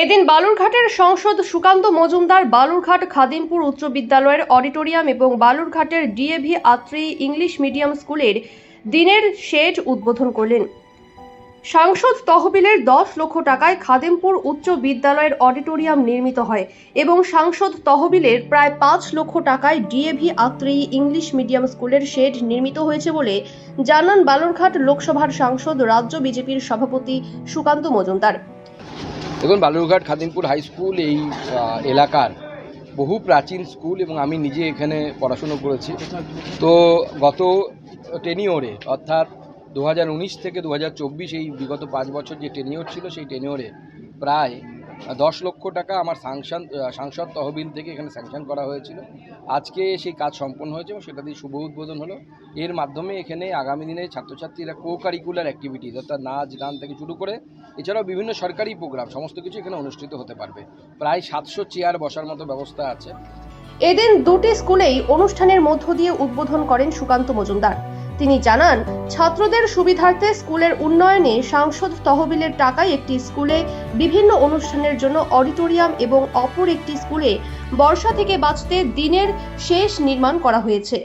এদিন বালুরঘাটের সাংসদ সুকান্ত মজুমদার বালুরঘাট খাদিমপুর উচ্চ বিদ্যালয়ের অডিটোরিয়াম এবং বালুরঘাটের ডিএভি আত্রেয়ী ইংলিশ মিডিয়াম স্কুলের দিনের শেড উদ্বোধন করলেন। সাংসদ তহবিলের 10 লক্ষ টাকায় খাদিমপুর উচ্চ বিদ্যালয়ের অডিটোরিয়াম নির্মিত হয় এবং সাংসদ তহবিলের প্রায় 5 লক্ষ টাকায় ডিএভি আত্রেয়ী ইংলিশ মিডিয়াম স্কুলের শেড নির্মিত হয়েছে বলে জানান বালুরঘাট লোকসভার সাংসদ রাজ্য বিজেপির সভাপতি সুকান্ত মজুমদার। দেখুন, বালুরঘাট খাদিমপুর হাই স্কুল এই এলাকার বহু প্রাচীন স্কুল এবং আমি নিজে এখানে পড়াশুনো করেছি। তো গত টেনিওরে অর্থাৎ 2019 থেকে 2024 এই বিগত 5 বছর যে টেনিওর ছিল সেই টেনিওরে প্রায় 10 লক্ষ টাকা আমার সাংসদ তহবিল থেকে এখানে স্যাংশন করা হয়েছিল। আজকে সেই কাজ সম্পন্ন হয়েছে এবং সেটা দিয়ে শুভ উদ্বোধন হলো। এর মাধ্যমে এখানে আগামী দিনে ছাত্রছাত্রীরা কারিকুলার অ্যাক্টিভিটিস অর্থাৎ নাচ গান থেকে শুরু করে এছাড়াও বিভিন্ন সরকারি প্রোগ্রাম সমস্ত কিছু এখানে অনুষ্ঠিত হতে পারবে। প্রায় 700 চেয়ার বসার মতো ব্যবস্থা আছে। এদিন দুটি স্কুলেই অনুষ্ঠানের মধ্য দিয়ে উদ্বোধন করেন সুকান্ত মজুমদার। তিনি জানান, ছাত্রদের সুবিধার্থে স্কুলের উন্নয়নে সাংসদ তহবিলের টাকায় একটি স্কুলে বিভিন্ন অনুষ্ঠানের জন্য অডিটোরিয়াম এবং অপর একটি স্কুলে বর্ষা থেকে বাঁচতে দিনের শেষ নির্মাণ করা হয়েছে।